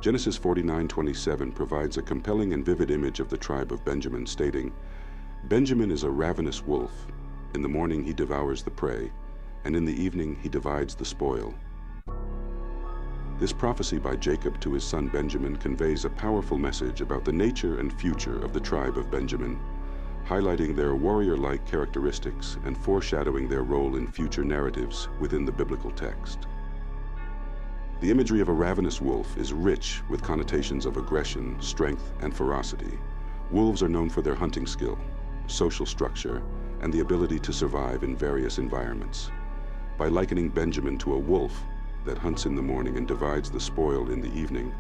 Genesis 49:27 provides a compelling and vivid image of the tribe of Benjamin, stating, "Benjamin is a ravenous wolf. In the morning he devours the prey, and in the evening he divides the spoil." This prophecy by Jacob to his son Benjamin conveys a powerful message about the nature and future of the tribe of Benjamin, highlighting their warrior-like characteristics and foreshadowing their role in future narratives within the biblical text. The imagery of a ravenous wolf is rich with connotations of aggression, strength, and ferocity. Wolves are known for their hunting skill, social structure, and the ability to survive in various environments. By likening Benjamin to a wolf that hunts in the morning and divides the spoil in the evening,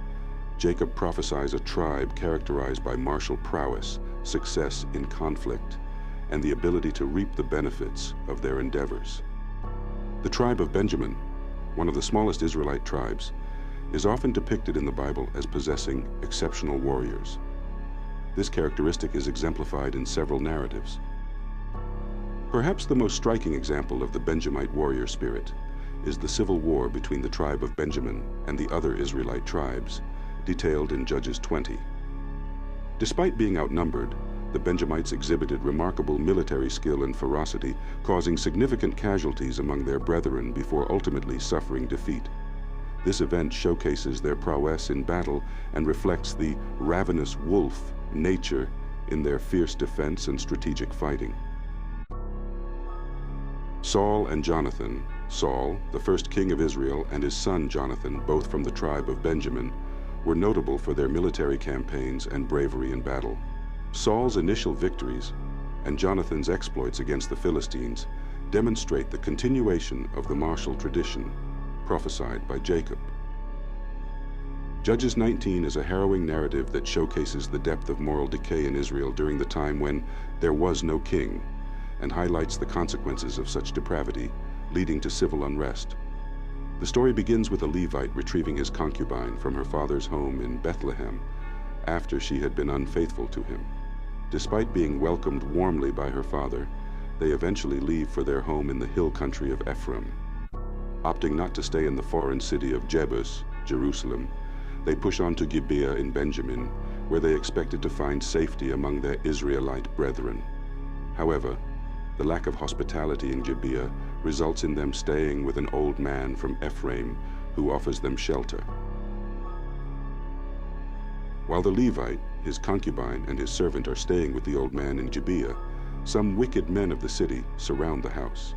Jacob prophesies a tribe characterized by martial prowess, success in conflict, and the ability to reap the benefits of their endeavors. The tribe of Benjamin, one of the smallest Israelite tribes, is often depicted in the Bible as possessing exceptional warriors. This characteristic is exemplified in several narratives. Perhaps the most striking example of the Benjamite warrior spirit is the civil war between the tribe of Benjamin and the other Israelite tribes, detailed in Judges 20. Despite being outnumbered, the Benjamites exhibited remarkable military skill and ferocity, causing significant casualties among their brethren before ultimately suffering defeat. This event showcases their prowess in battle and reflects the ravenous wolf nature in their fierce defense and strategic fighting. Saul and Jonathan. Saul, the first king of Israel, and his son Jonathan, both from the tribe of Benjamin, were notable for their military campaigns and bravery in battle. Saul's initial victories and Jonathan's exploits against the Philistines demonstrate the continuation of the martial tradition prophesied by Jacob. Judges 19 is a harrowing narrative that showcases the depth of moral decay in Israel during the time when there was no king, and highlights the consequences of such depravity, leading to civil unrest. The story begins with a Levite retrieving his concubine from her father's home in Bethlehem after she had been unfaithful to him. Despite being welcomed warmly by her father, they eventually leave for their home in the hill country of Ephraim. Opting not to stay in the foreign city of Jebus, Jerusalem, they push on to Gibeah in Benjamin, where they expected to find safety among their Israelite brethren. However, the lack of hospitality in Gibeah results in them staying with an old man from Ephraim who offers them shelter. While the Levite, his concubine, and his servant are staying with the old man in Gibeah, some wicked men of the city surround the house.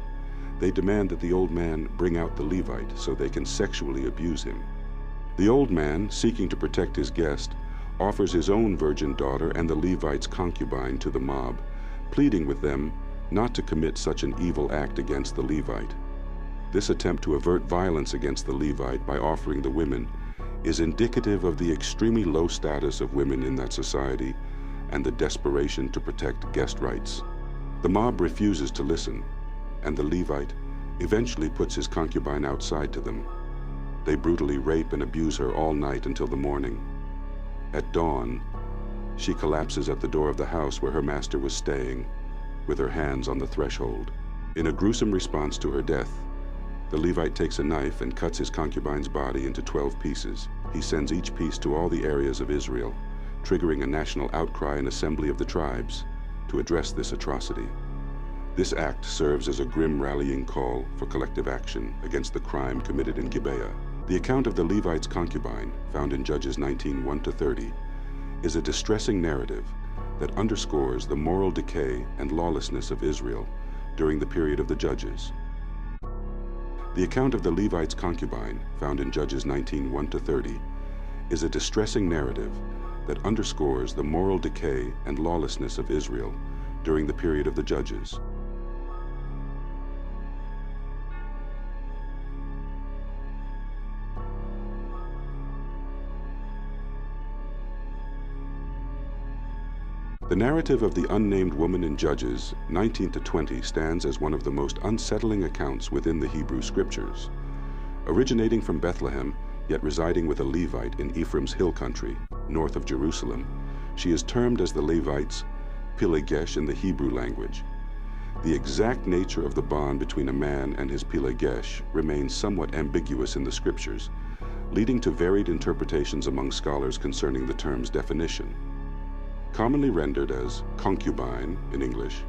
They demand that the old man bring out the Levite so they can sexually abuse him. The old man, seeking to protect his guest, offers his own virgin daughter and the Levite's concubine to the mob, pleading with them not to commit such an evil act against the Levite. This attempt to avert violence against the Levite by offering the women is indicative of the extremely low status of women in that society and the desperation to protect guest rights. The mob refuses to listen, and the Levite eventually puts his concubine outside to them. They brutally rape and abuse her all night until the morning. At dawn, she collapses at the door of the house where her master was staying, with her hands on the threshold. In a gruesome response to her death, the Levite takes a knife and cuts his concubine's body into 12 pieces. He sends each piece to all the areas of Israel, triggering a national outcry and assembly of the tribes to address this atrocity. This act serves as a grim rallying call for collective action against the crime committed in Gibeah. The account of the Levite's concubine, found in Judges 19, 1-30, is a distressing narrative that underscores the moral decay and lawlessness of Israel during the period of the Judges. The account of the Levite's concubine, found in Judges 19, 1-30, is a distressing narrative that underscores the moral decay and lawlessness of Israel during the period of the Judges. The narrative of the unnamed woman in Judges 19-20 stands as one of the most unsettling accounts within the Hebrew Scriptures. Originating from Bethlehem, yet residing with a Levite in Ephraim's hill country, north of Jerusalem, she is termed as the Levite's Pilegesh in the Hebrew language. The exact nature of the bond between a man and his Pilegesh remains somewhat ambiguous in the Scriptures, leading to varied interpretations among scholars concerning the term's definition. Commonly rendered as concubine in English,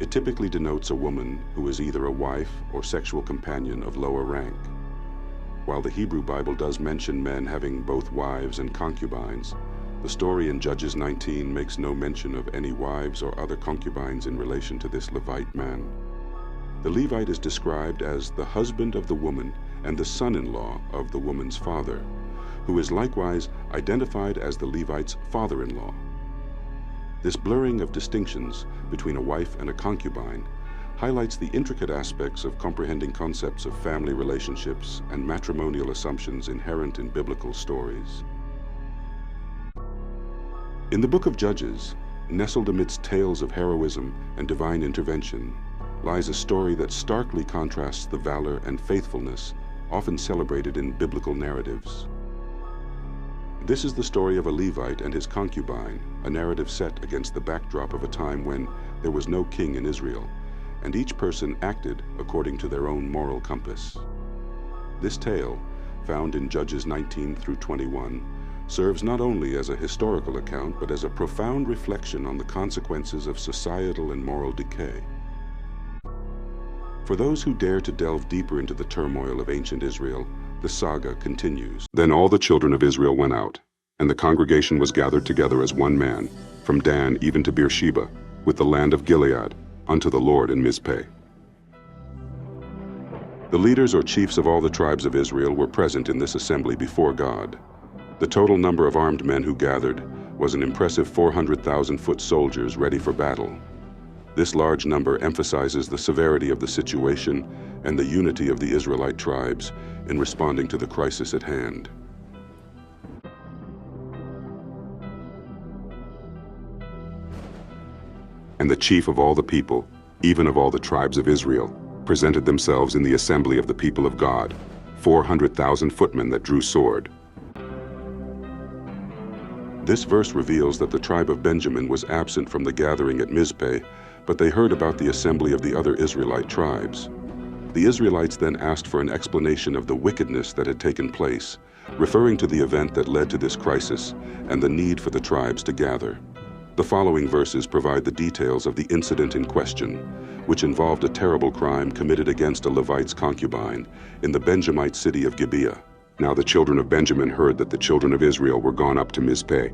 it typically denotes a woman who is either a wife or sexual companion of lower rank. While the Hebrew Bible does mention men having both wives and concubines, the story in Judges 19 makes no mention of any wives or other concubines in relation to this Levite man. The Levite is described as the husband of the woman and the son-in-law of the woman's father, who is likewise identified as the Levite's father-in-law. This blurring of distinctions between a wife and a concubine highlights the intricate aspects of comprehending concepts of family relationships and matrimonial assumptions inherent in biblical stories. In the book of Judges, nestled amidst tales of heroism and divine intervention, lies a story that starkly contrasts the valor and faithfulness often celebrated in biblical narratives. This is the story of a Levite and his concubine, a narrative set against the backdrop of a time when there was no king in Israel, and each person acted according to their own moral compass. This tale, found in Judges 19 through 21, serves not only as a historical account but as a profound reflection on the consequences of societal and moral decay. For those who dare to delve deeper into the turmoil of ancient Israel, the saga continues. Then all the children of Israel went out, and the congregation was gathered together as one man, from Dan even to Beersheba, with the land of Gilead, unto the Lord in Mizpeh. The leaders or chiefs of all the tribes of Israel were present in this assembly before God. The total number of armed men who gathered was an impressive 400,000 foot soldiers ready for battle. This large number emphasizes the severity of the situation and the unity of the Israelite tribes in responding to the crisis at hand. And the chief of all the people, even of all the tribes of Israel, presented themselves in the assembly of the people of God, 400,000 footmen that drew sword. This verse reveals that the tribe of Benjamin was absent from the gathering at Mizpeh, but they heard about the assembly of the other Israelite tribes. The Israelites then asked for an explanation of the wickedness that had taken place, referring to the event that led to this crisis and the need for the tribes to gather. The following verses provide the details of the incident in question, which involved a terrible crime committed against a Levite's concubine in the Benjamite city of Gibeah. Now the children of Benjamin heard that the children of Israel were gone up to Mizpeh.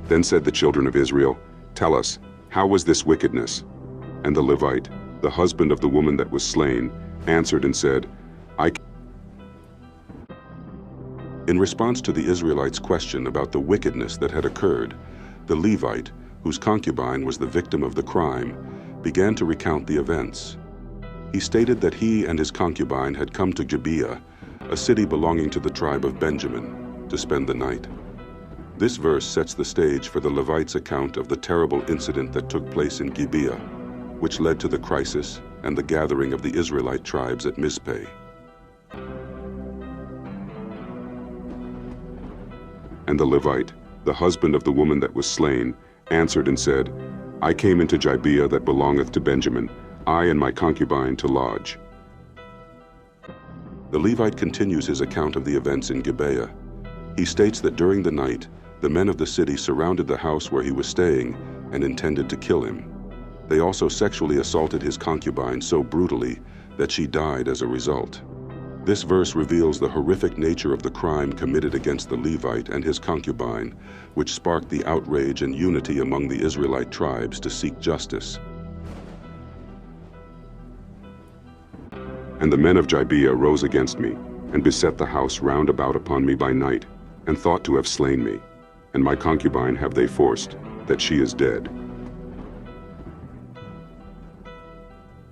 Then said the children of Israel, Tell us, how was this wickedness? And the Levite, the husband of the woman that was slain, answered and said, In response to the Israelites' question about the wickedness that had occurred, the Levite, whose concubine was the victim of the crime, began to recount the events. He stated that he and his concubine had come to Gibeah, a city belonging to the tribe of Benjamin, to spend the night. This verse sets the stage for the Levite's account of the terrible incident that took place in Gibeah, which led to the crisis and the gathering of the Israelite tribes at Mizpeh. And the Levite, the husband of the woman that was slain, answered and said, I came into Gibeah that belongeth to Benjamin, I and my concubine to lodge. The Levite continues his account of the events in Gibeah. He states that during the night, the men of the city surrounded the house where he was staying and intended to kill him. They also sexually assaulted his concubine so brutally that she died as a result. This verse reveals the horrific nature of the crime committed against the Levite and his concubine, which sparked the outrage and unity among the Israelite tribes to seek justice. And the men of Gibeah rose against me, and beset the house round about upon me by night, and thought to have slain me. And my concubine have they forced, that she is dead.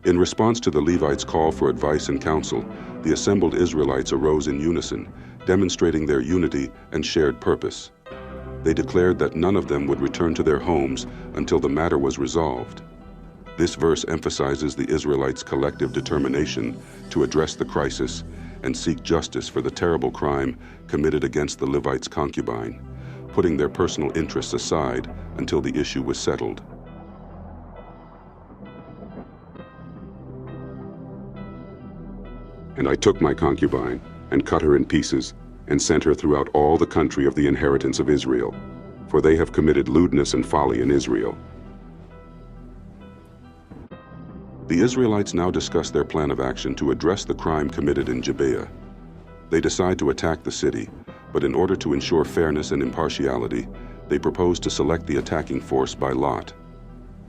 In response to the Levites' call for advice and counsel, the assembled Israelites arose in unison, demonstrating their unity and shared purpose. They declared that none of them would return to their homes until the matter was resolved. This verse emphasizes the Israelites' collective determination to address the crisis and seek justice for the terrible crime committed against the Levite's concubine, putting their personal interests aside until the issue was settled. And I took my concubine, and cut her in pieces, and sent her throughout all the country of the inheritance of Israel, for they have committed lewdness and folly in Israel. The Israelites now discuss their plan of action to address the crime committed in Gibeah. They decide to attack the city, but in order to ensure fairness and impartiality, they propose to select the attacking force by lot.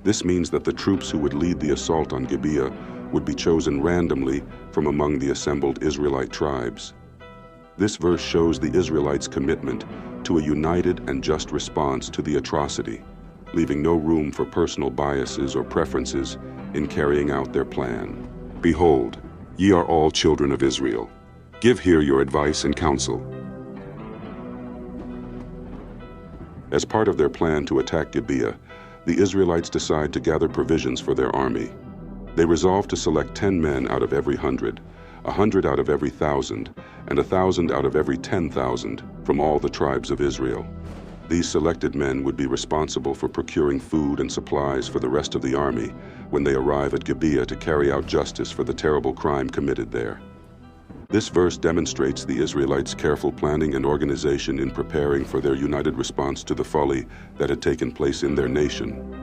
This means that the troops who would lead the assault on Gibeah would be chosen randomly from among the assembled Israelite tribes. This verse shows the Israelites' commitment to a united and just response to the atrocity, leaving no room for personal biases or preferences in carrying out their plan. Behold, ye are all children of Israel. Give here your advice and counsel. As part of their plan to attack Gibeah, the Israelites decide to gather provisions for their army. They resolve to select 10 men out of every 100, 100 out of every 1,000, and 1,000 out of every 10,000 from all the tribes of Israel. These selected men would be responsible for procuring food and supplies for the rest of the army when they arrive at Gibeah to carry out justice for the terrible crime committed there. This verse demonstrates the Israelites' careful planning and organization in preparing for their united response to the folly that had taken place in their nation.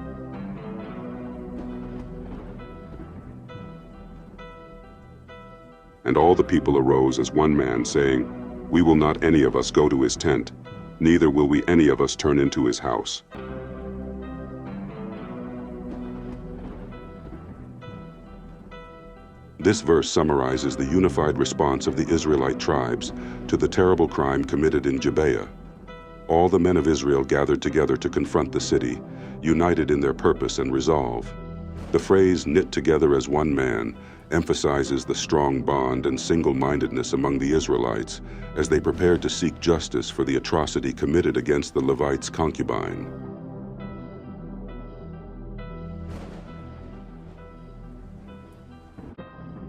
And all the people arose as one man, saying, We will not any of us go to his tent, neither will we any of us turn into his house. This verse summarizes the unified response of the Israelite tribes to the terrible crime committed in Gibeah. All the men of Israel gathered together to confront the city, united in their purpose and resolve. The phrase "knit together as one man" emphasizes the strong bond and single-mindedness among the Israelites as they prepared to seek justice for the atrocity committed against the Levite's concubine.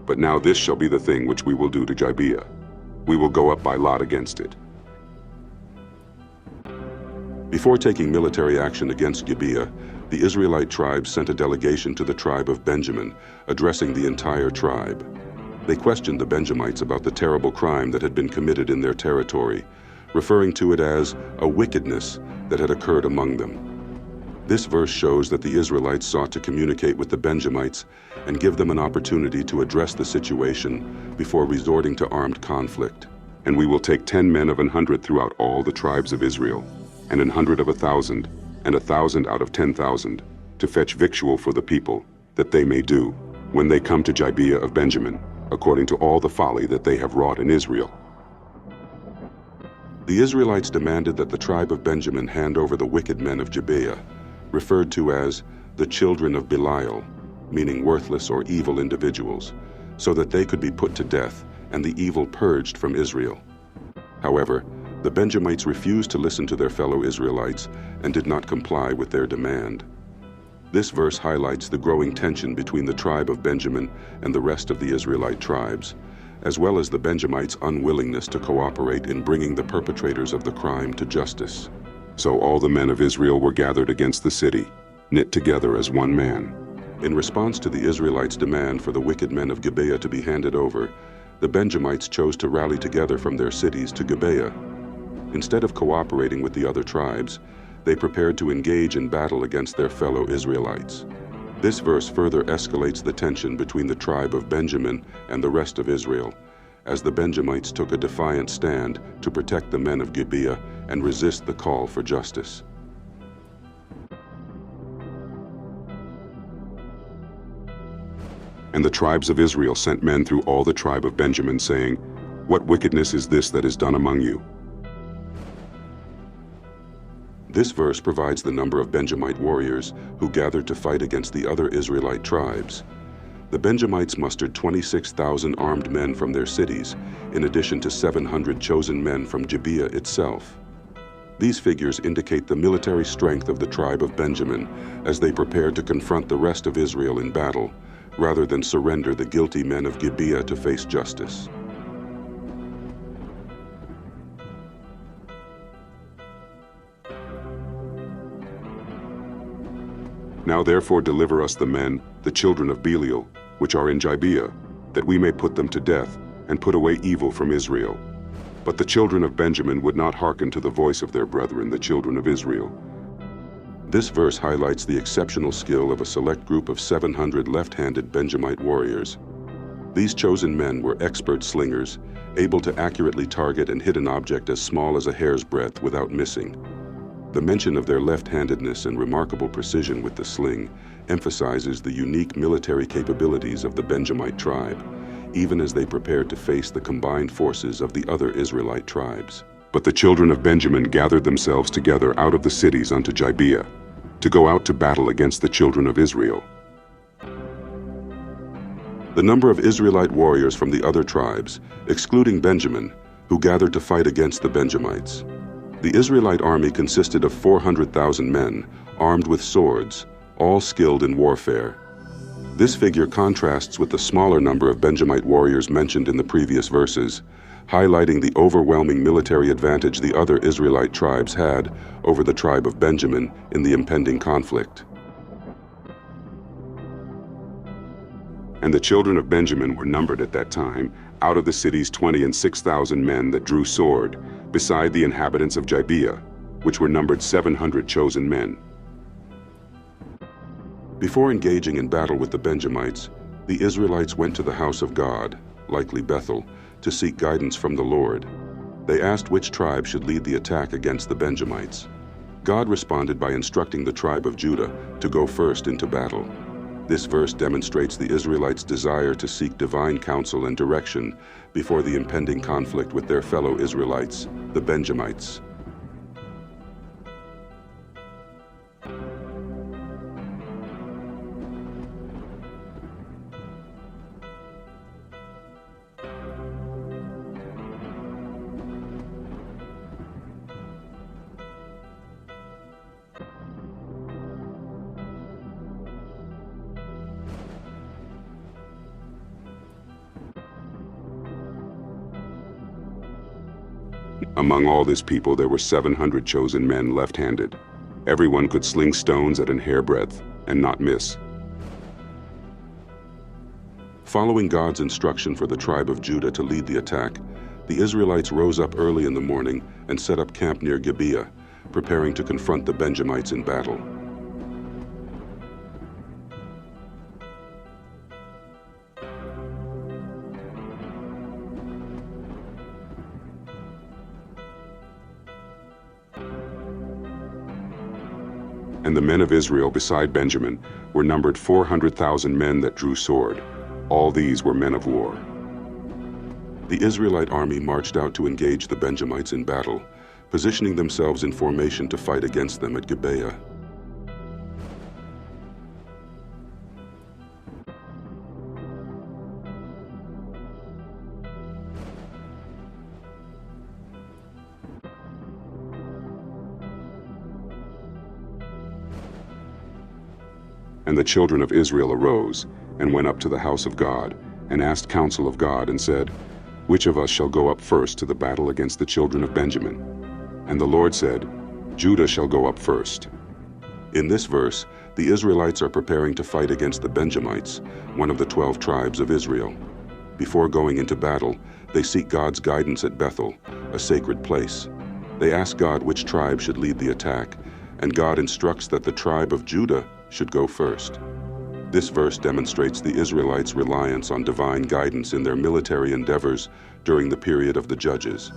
But now this shall be the thing which we will do to Gibeah. We will go up by lot against it. Before taking military action against Gibeah, the Israelite tribes sent a delegation to the tribe of Benjamin, addressing the entire tribe. They questioned the Benjamites about the terrible crime that had been committed in their territory, referring to it as a wickedness that had occurred among them. This verse shows that the Israelites sought to communicate with the Benjamites and give them an opportunity to address the situation before resorting to armed conflict. And we will take 10 men of 100 throughout all the tribes of Israel, and 100 of 1,000, and 1,000 out of 10,000, to fetch victual for the people, that they may do, when they come to Gibeah of Benjamin, according to all the folly that they have wrought in Israel. The Israelites demanded that the tribe of Benjamin hand over the wicked men of Gibeah, referred to as the children of Belial, meaning worthless or evil individuals, so that they could be put to death and the evil purged from Israel. However, the Benjamites refused to listen to their fellow Israelites and did not comply with their demand. This verse highlights the growing tension between the tribe of Benjamin and the rest of the Israelite tribes, as well as the Benjamites' unwillingness to cooperate in bringing the perpetrators of the crime to justice. So all the men of Israel were gathered against the city, knit together as one man. In response to the Israelites' demand for the wicked men of Gibeah to be handed over, the Benjamites chose to rally together from their cities to Gibeah. Instead of cooperating with the other tribes, they prepared to engage in battle against their fellow Israelites. This verse further escalates the tension between the tribe of Benjamin and the rest of Israel, as the Benjamites took a defiant stand to protect the men of Gibeah and resist the call for justice. And the tribes of Israel sent men through all the tribe of Benjamin, saying, What wickedness is this that is done among you? This verse provides the number of Benjamite warriors who gathered to fight against the other Israelite tribes. The Benjamites mustered 26,000 armed men from their cities, in addition to 700 chosen men from Gibeah itself. These figures indicate the military strength of the tribe of Benjamin as they prepared to confront the rest of Israel in battle, rather than surrender the guilty men of Gibeah to face justice. Now therefore deliver us the men, the children of Belial, which are in Gibeah, that we may put them to death, and put away evil from Israel. But the children of Benjamin would not hearken to the voice of their brethren, the children of Israel. This verse highlights the exceptional skill of a select group of 700 left-handed Benjamite warriors. These chosen men were expert slingers, able to accurately target and hit an object as small as a hair's breadth without missing. The mention of their left-handedness and remarkable precision with the sling emphasizes the unique military capabilities of the Benjamite tribe, even as they prepared to face the combined forces of the other Israelite tribes. But the children of Benjamin gathered themselves together out of the cities unto Gibeah, to go out to battle against the children of Israel. The number of Israelite warriors from the other tribes, excluding Benjamin, who gathered to fight against the Benjamites. The Israelite army consisted of 400,000 men, armed with swords, all skilled in warfare. This figure contrasts with the smaller number of Benjamite warriors mentioned in the previous verses, highlighting the overwhelming military advantage the other Israelite tribes had over the tribe of Benjamin in the impending conflict. And the children of Benjamin were numbered at that time, out of the cities 26,000 men that drew sword, beside the inhabitants of Gibeah, which were numbered 700 chosen men. Before engaging in battle with the Benjamites, the Israelites went to the house of God, likely Bethel, to seek guidance from the Lord. They asked which tribe should lead the attack against the Benjamites. God responded by instructing the tribe of Judah to go first into battle. This verse demonstrates the Israelites' desire to seek divine counsel and direction before the impending conflict with their fellow Israelites, the Benjamites. Among all this people there were 700 chosen men left-handed. Everyone could sling stones at an hairbreadth and not miss. Following God's instruction for the tribe of Judah to lead the attack, the Israelites rose up early in the morning and set up camp near Gibeah, preparing to confront the Benjamites in battle. And the men of Israel beside Benjamin were numbered 400,000 men that drew sword. All these were men of war. The Israelite army marched out to engage the Benjamites in battle, positioning themselves in formation to fight against them at Gibeah. And the children of Israel arose, and went up to the house of God, and asked counsel of God, and said, Which of us shall go up first to the battle against the children of Benjamin? And the Lord said, Judah shall go up first. In this verse, the Israelites are preparing to fight against the Benjamites, one of the 12 tribes of Israel. Before going into battle, they seek God's guidance at Bethel, a sacred place. They ask God which tribe should lead the attack, and God instructs that the tribe of Judah should go first. This verse demonstrates the Israelites' reliance on divine guidance in their military endeavors during the period of the Judges.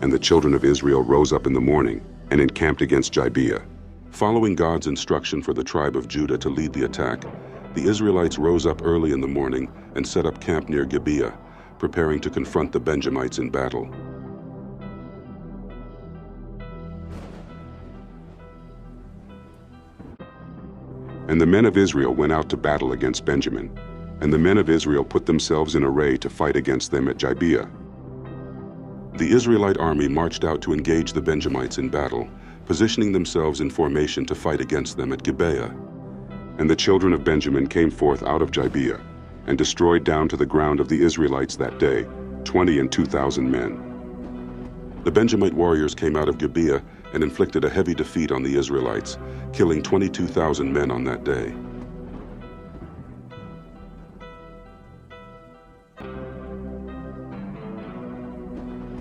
And the children of Israel rose up in the morning and encamped against Gibeah. Following God's instruction for the tribe of Judah to lead the attack, the Israelites rose up early in the morning and set up camp near Gibeah, preparing to confront the Benjamites in battle. And the men of Israel went out to battle against Benjamin, and the men of Israel put themselves in array to fight against them at Gibeah. The Israelite army marched out to engage the Benjamites in battle, positioning themselves in formation to fight against them at Gibeah. And the children of Benjamin came forth out of Gibeah, and destroyed down to the ground of the Israelites that day 22,000 men. The Benjamite warriors came out of Gibeah and inflicted a heavy defeat on the Israelites, killing 22,000 men on that day.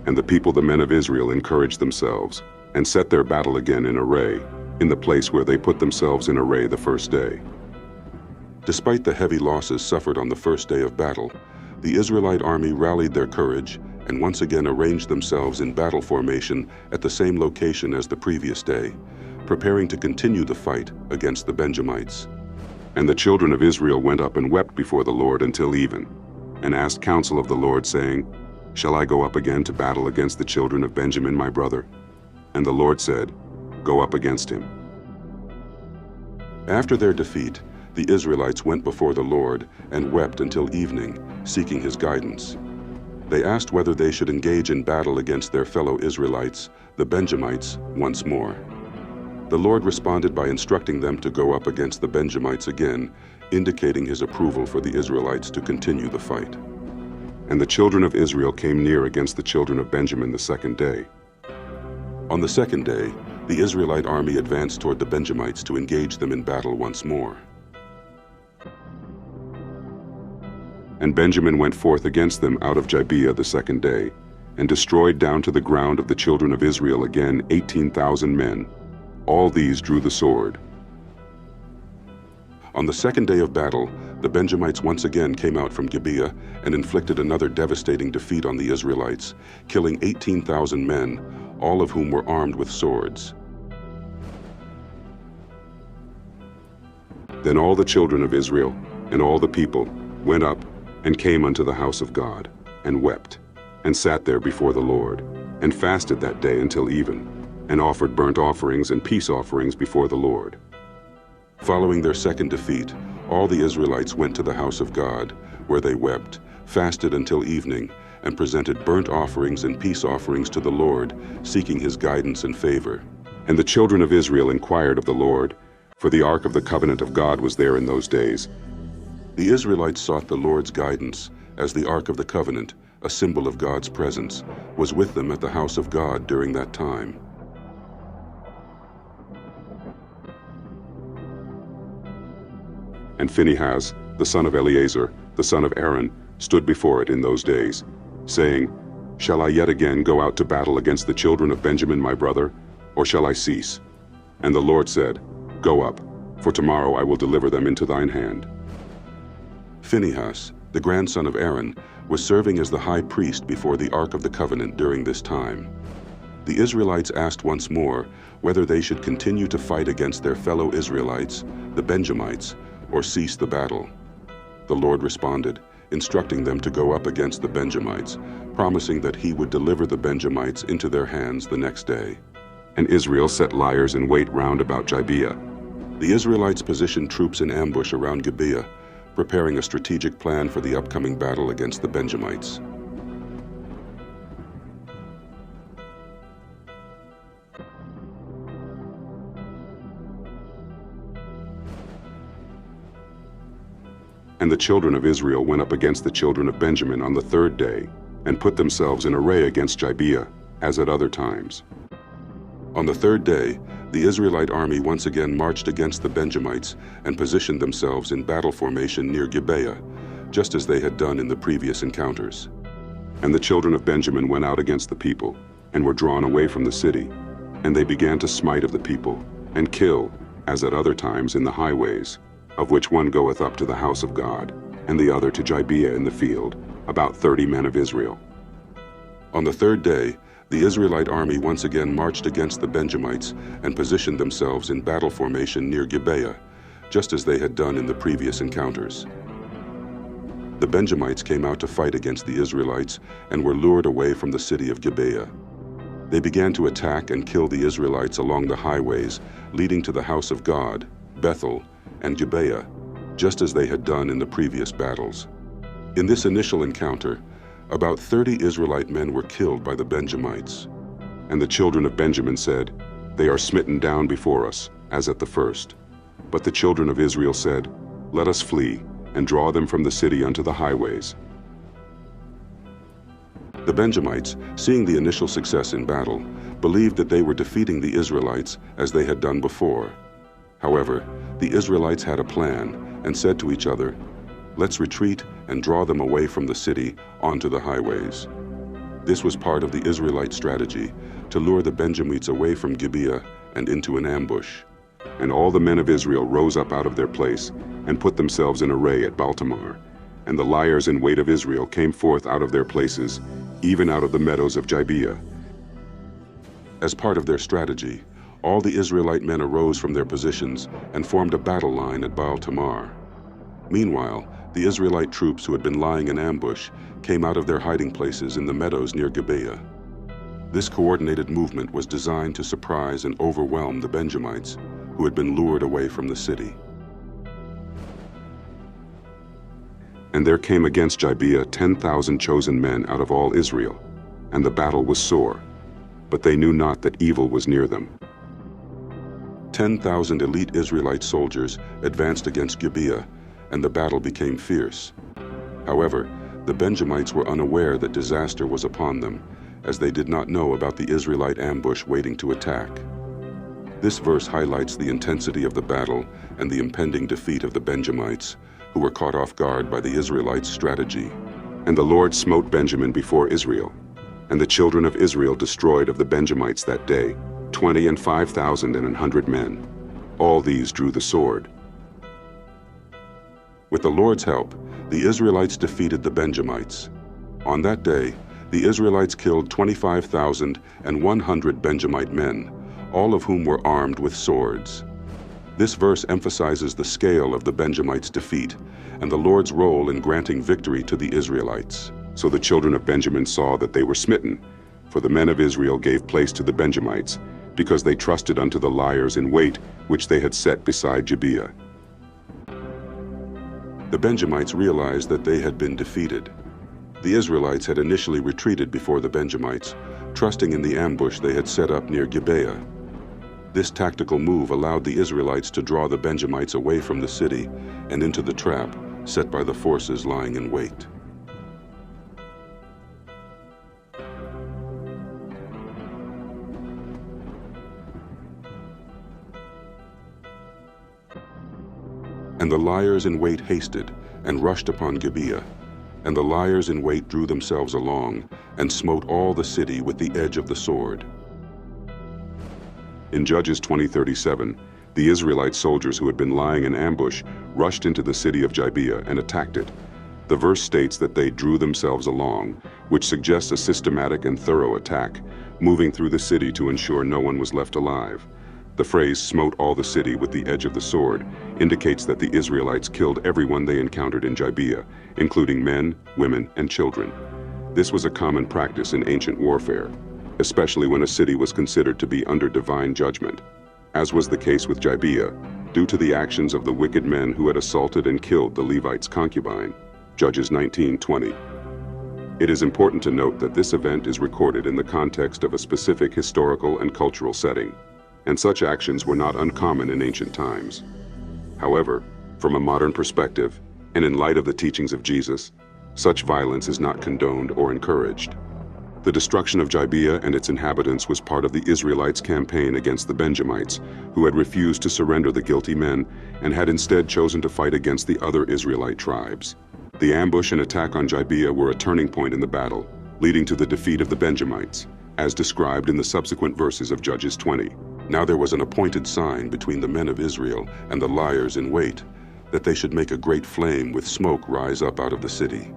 And the people, the men of Israel, encouraged themselves, and set their battle again in array, in the place where they put themselves in array the first day. Despite the heavy losses suffered on the first day of battle, the Israelite army rallied their courage and once again arranged themselves in battle formation at the same location as the previous day, preparing to continue the fight against the Benjamites. And the children of Israel went up and wept before the Lord until even, and asked counsel of the Lord, saying, Shall I go up again to battle against the children of Benjamin my brother? And the Lord said, Go up against him. After their defeat, the Israelites went before the Lord and wept until evening, seeking his guidance. They asked whether they should engage in battle against their fellow Israelites, the Benjamites, once more. The Lord responded by instructing them to go up against the Benjamites again, indicating his approval for the Israelites to continue the fight. And the children of Israel came near against the children of Benjamin the second day. On the second day, the Israelite army advanced toward the Benjamites to engage them in battle once more. And Benjamin went forth against them out of Gibeah the second day, and destroyed down to the ground of the children of Israel again 18,000 men. All these drew the sword. On the second day of battle, the Benjamites once again came out from Gibeah and inflicted another devastating defeat on the Israelites, killing 18,000 men, all of whom were armed with swords. Then all the children of Israel and all the people went up and came unto the house of God, and wept, and sat there before the Lord, and fasted that day until even, and offered burnt offerings and peace offerings before the Lord. Following their second defeat, all the Israelites went to the house of God, where they wept, fasted until evening, and presented burnt offerings and peace offerings to the Lord, seeking his guidance and favor. And the children of Israel inquired of the Lord, for the ark of the covenant of God was there in those days. The Israelites sought the Lord's guidance, as the ark of the covenant, a symbol of God's presence, was with them at the house of God during that time. And Phinehas, the son of Eleazar, the son of Aaron, stood before it in those days, saying, Shall I yet again go out to battle against the children of Benjamin my brother, or shall I cease? And the Lord said, Go up, for tomorrow I will deliver them into thine hand. Phinehas, the grandson of Aaron, was serving as the high priest before the Ark of the Covenant during this time. The Israelites asked once more whether they should continue to fight against their fellow Israelites, the Benjamites, or cease the battle. The Lord responded, instructing them to go up against the Benjamites, promising that he would deliver the Benjamites into their hands the next day. And Israel set liers in wait round about Gibeah. The Israelites positioned troops in ambush around Gibeah, preparing a strategic plan for the upcoming battle against the Benjamites. And the children of Israel went up against the children of Benjamin on the third day, and put themselves in array against Gibeah, as at other times. On the third day, the Israelite army once again marched against the Benjamites and positioned themselves in battle formation near Gibeah, just as they had done in the previous encounters. And the children of Benjamin went out against the people, and were drawn away from the city. And they began to smite of the people, and kill, as at other times in the highways, of which one goeth up to the house of God, and the other to Gibeah in the field, about 30 men of Israel. On the third day, the Israelite army once again marched against the Benjamites and positioned themselves in battle formation near Gibeah, just as they had done in the previous encounters. The Benjamites came out to fight against the Israelites and were lured away from the city of Gibeah. They began to attack and kill the Israelites along the highways leading to the house of God, Bethel, and Gibeah, just as they had done in the previous battles. In this initial encounter, about 30 Israelite men were killed by the Benjamites. And the children of Benjamin said, They are smitten down before us, as at the first. But the children of Israel said, Let us flee, and draw them from the city unto the highways. The Benjamites, seeing the initial success in battle, believed that they were defeating the Israelites as they had done before. However, the Israelites had a plan and said to each other, Let's retreat and draw them away from the city onto the highways. This was part of the Israelite strategy to lure the Benjamites away from Gibeah and into an ambush. And all the men of Israel rose up out of their place and put themselves in array at Baltamar. And the liers in wait of Israel came forth out of their places, even out of the meadows of Gibeah. As part of their strategy, all the Israelite men arose from their positions and formed a battle line at Baal-Tamar. Meanwhile, the Israelite troops who had been lying in ambush came out of their hiding places in the meadows near Gibeah. This coordinated movement was designed to surprise and overwhelm the Benjamites, who had been lured away from the city. And there came against Gibeah 10,000 chosen men out of all Israel, and the battle was sore, but they knew not that evil was near them. 10,000 elite Israelite soldiers advanced against Gibeah, and the battle became fierce. However, the Benjamites were unaware that disaster was upon them, as they did not know about the Israelite ambush waiting to attack. This verse highlights the intensity of the battle and the impending defeat of the Benjamites, who were caught off guard by the Israelites' strategy. And the Lord smote Benjamin before Israel, and the children of Israel destroyed of the Benjamites that day 20 and 5,100 men. All these drew the sword. With the Lord's help, the Israelites defeated the Benjamites. On that day, the Israelites killed 25,100 Benjamite men, all of whom were armed with swords. This verse emphasizes the scale of the Benjamites' defeat and the Lord's role in granting victory to the Israelites. So the children of Benjamin saw that they were smitten, for the men of Israel gave place to the Benjamites, because they trusted unto the liers in wait which they had set beside Gibeah. The Benjamites realized that they had been defeated. The Israelites had initially retreated before the Benjamites, trusting in the ambush they had set up near Gibeah. This tactical move allowed the Israelites to draw the Benjamites away from the city and into the trap set by the forces lying in wait. And the liers in wait hasted and rushed upon Gibeah, and the liers in wait drew themselves along and smote all the city with the edge of the sword. In Judges 20:37, the Israelite soldiers who had been lying in ambush rushed into the city of Gibeah and attacked it. The verse states that they drew themselves along, which suggests a systematic and thorough attack, moving through the city to ensure no one was left alive. The phrase "smote all the city with the edge of the sword" indicates that the Israelites killed everyone they encountered in Gibeah, including men, women, and children. This was a common practice in ancient warfare, especially when a city was considered to be under divine judgment, as was the case with Gibeah, due to the actions of the wicked men who had assaulted and killed the Levite's concubine. Judges 19:20. It is important to note that this event is recorded in the context of a specific historical and cultural setting, and such actions were not uncommon in ancient times. However, from a modern perspective, and in light of the teachings of Jesus, such violence is not condoned or encouraged. The destruction of Gibeah and its inhabitants was part of the Israelites' campaign against the Benjamites, who had refused to surrender the guilty men and had instead chosen to fight against the other Israelite tribes. The ambush and attack on Gibeah were a turning point in the battle, leading to the defeat of the Benjamites, as described in the subsequent verses of Judges 20. Now there was an appointed sign between the men of Israel and the liers in wait, that they should make a great flame with smoke rise up out of the city.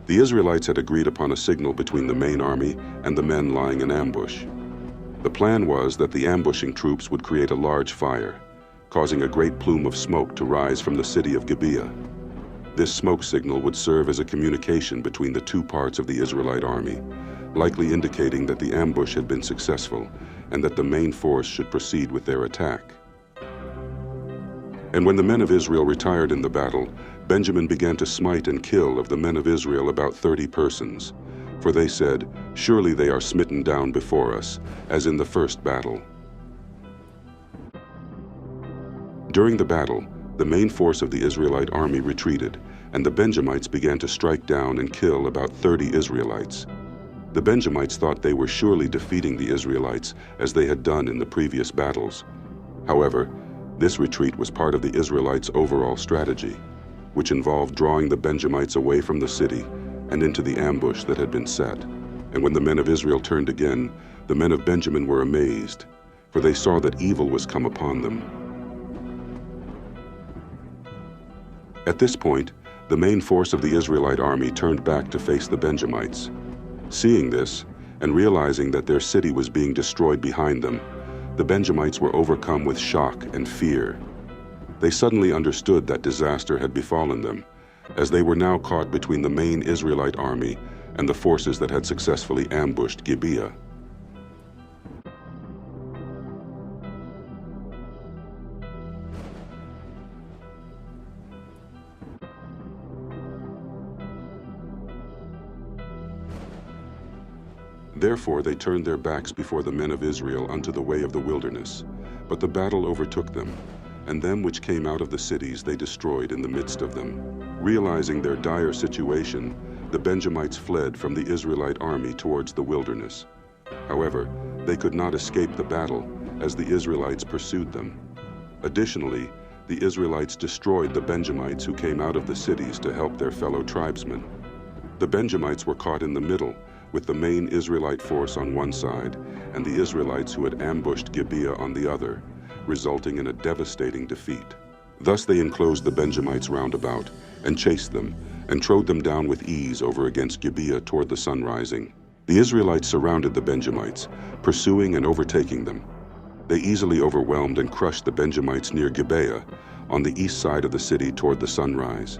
The Israelites had agreed upon a signal between the main army and the men lying in ambush. The plan was that the ambushing troops would create a large fire, causing a great plume of smoke to rise from the city of Gibeah. This smoke signal would serve as a communication between the two parts of the Israelite army, likely indicating that the ambush had been successful and that the main force should proceed with their attack. And when the men of Israel retired in the battle, Benjamin began to smite and kill of the men of Israel about 30 persons. For they said, "Surely they are smitten down before us, as in the first battle." During the battle, the main force of the Israelite army retreated, and the Benjamites began to strike down and kill about 30 Israelites. The Benjamites thought they were surely defeating the Israelites as they had done in the previous battles. However, this retreat was part of the Israelites' overall strategy. which involved drawing the Benjamites away from the city and into the ambush that had been set. And when the men of Israel turned again, the men of Benjamin were amazed, for they saw that evil was come upon them. At this point, the main force of the Israelite army turned back to face the Benjamites. Seeing this, and realizing that their city was being destroyed behind them, the Benjamites were overcome with shock and fear. They suddenly understood that disaster had befallen them, as they were now caught between the main Israelite army and the forces that had successfully ambushed Gibeah. Therefore they turned their backs before the men of Israel unto the way of the wilderness. But the battle overtook them, and them which came out of the cities they destroyed in the midst of them. Realizing their dire situation, the Benjamites fled from the Israelite army towards the wilderness. However, they could not escape the battle, as the Israelites pursued them. Additionally, the Israelites destroyed the Benjamites who came out of the cities to help their fellow tribesmen. The Benjamites were caught in the middle, with the main Israelite force on one side and the Israelites who had ambushed Gibeah on the other, resulting in a devastating defeat. Thus they enclosed the Benjamites round about, and chased them, and trode them down with ease over against Gibeah toward the sun rising. The Israelites surrounded the Benjamites, pursuing and overtaking them. They easily overwhelmed and crushed the Benjamites near Gibeah, on the east side of the city toward the sunrise.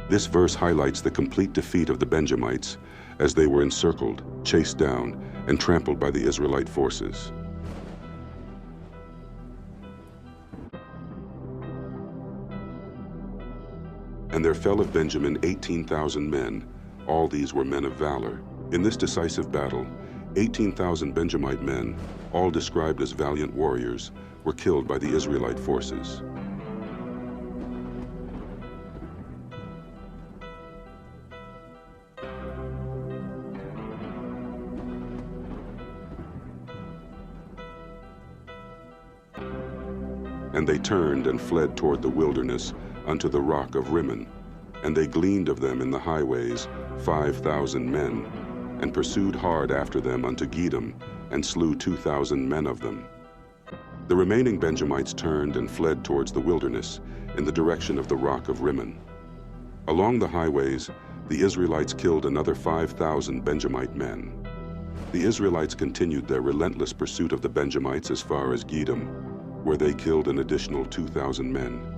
This verse highlights the complete defeat of the Benjamites, as they were encircled, chased down, and trampled by the Israelite forces. And there fell of Benjamin 18,000 men. All these were men of valor. In this decisive battle, 18,000 Benjamite men, all described as valiant warriors, were killed by the Israelite forces. And they turned and fled toward the wilderness unto the rock of Rimmon. And they gleaned of them in the highways 5,000 men, and pursued hard after them unto Gedem, and slew 2,000 men of them. The remaining Benjamites turned and fled towards the wilderness in the direction of the rock of Rimmon. Along the highways, the Israelites killed another 5,000 Benjamite men. The Israelites continued their relentless pursuit of the Benjamites as far as Gedem, where they killed an additional 2,000 men.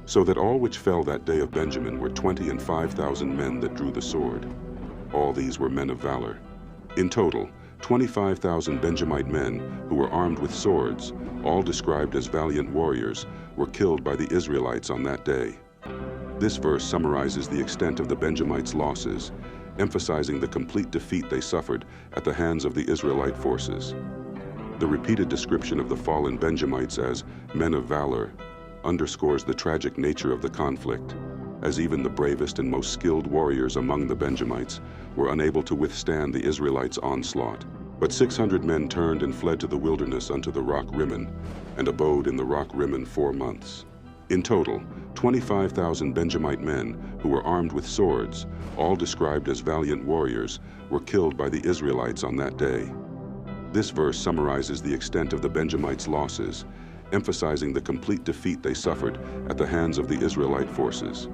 So that all which fell that day of Benjamin were 20 and 5,000 men that drew the sword. All these were men of valor. In total, 25,000 Benjamite men who were armed with swords, all described as valiant warriors, were killed by the Israelites on that day. This verse summarizes the extent of the Benjamites' losses, emphasizing the complete defeat they suffered at the hands of the Israelite forces. The repeated description of the fallen Benjamites as men of valor underscores the tragic nature of the conflict, as even the bravest and most skilled warriors among the Benjamites were unable to withstand the Israelites' onslaught. But 600 men turned and fled to the wilderness unto the rock Rimmon, and abode in the rock Rimmon 4 months. In total, 25,000 Benjamite men who were armed with swords, all described as valiant warriors, were killed by the Israelites on that day. This verse summarizes the extent of the Benjamites' losses, emphasizing the complete defeat they suffered at the hands of the Israelite forces.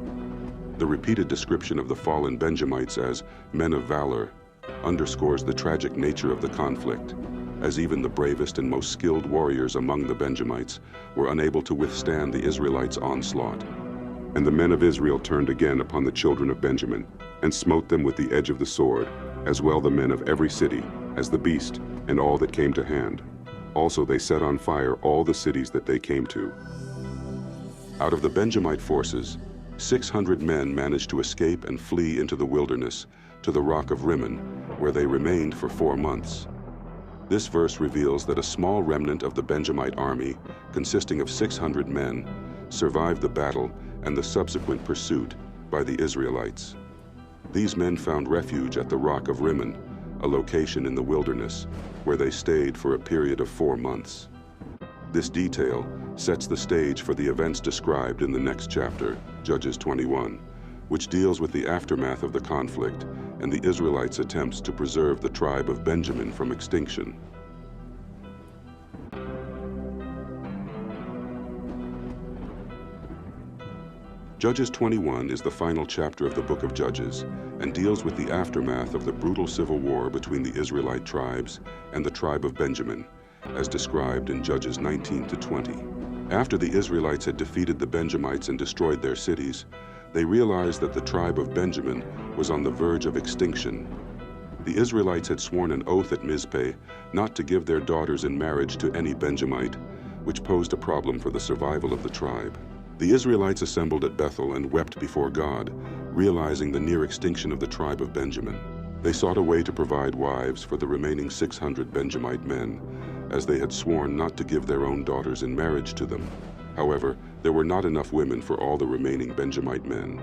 The repeated description of the fallen Benjamites as men of valor underscores the tragic nature of the conflict, as even the bravest and most skilled warriors among the Benjamites were unable to withstand the Israelites' onslaught. And the men of Israel turned again upon the children of Benjamin, and smote them with the edge of the sword, as well the men of every city, as the beast, and all that came to hand. Also they set on fire all the cities that they came to. Out of the Benjamite forces, 600 men managed to escape and flee into the wilderness, to the rock of Rimmon, where they remained for 4 months. This verse reveals that a small remnant of the Benjamite army, consisting of 600 men, survived the battle and the subsequent pursuit by the Israelites. These men found refuge at the rock of Rimmon, a location in the wilderness, where they stayed for a period of 4 months. This detail sets the stage for the events described in the next chapter, Judges 21, which deals with the aftermath of the conflict and the Israelites' attempts to preserve the tribe of Benjamin from extinction. Judges 21 is the final chapter of the book of Judges and deals with the aftermath of the brutal civil war between the Israelite tribes and the tribe of Benjamin, as described in Judges 19 to 20. After the Israelites had defeated the Benjamites and destroyed their cities, they realized that the tribe of Benjamin was on the verge of extinction. The Israelites had sworn an oath at Mizpeh not to give their daughters in marriage to any Benjamite, which posed a problem for the survival of the tribe. The Israelites assembled at Bethel and wept before God, realizing the near extinction of the tribe of Benjamin. They sought a way to provide wives for the remaining 600 Benjamite men, as they had sworn not to give their own daughters in marriage to them. However, there were not enough women for all the remaining Benjamite men.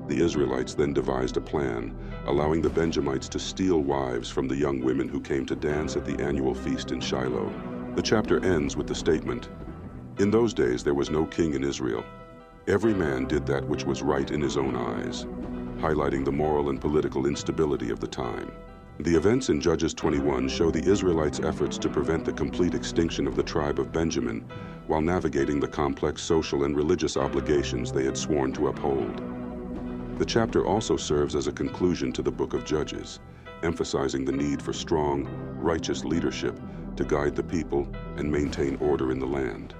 The Israelites then devised a plan, allowing the Benjamites to steal wives from the young women who came to dance at the annual feast in Shiloh. The chapter ends with the statement, "In those days there was no king in Israel. Every man did that which was right in his own eyes," highlighting the moral and political instability of the time. The events in Judges 21 show the Israelites' efforts to prevent the complete extinction of the tribe of Benjamin while navigating the complex social and religious obligations they had sworn to uphold. The chapter also serves as a conclusion to the book of Judges, emphasizing the need for strong, righteous leadership to guide the people and maintain order in the land.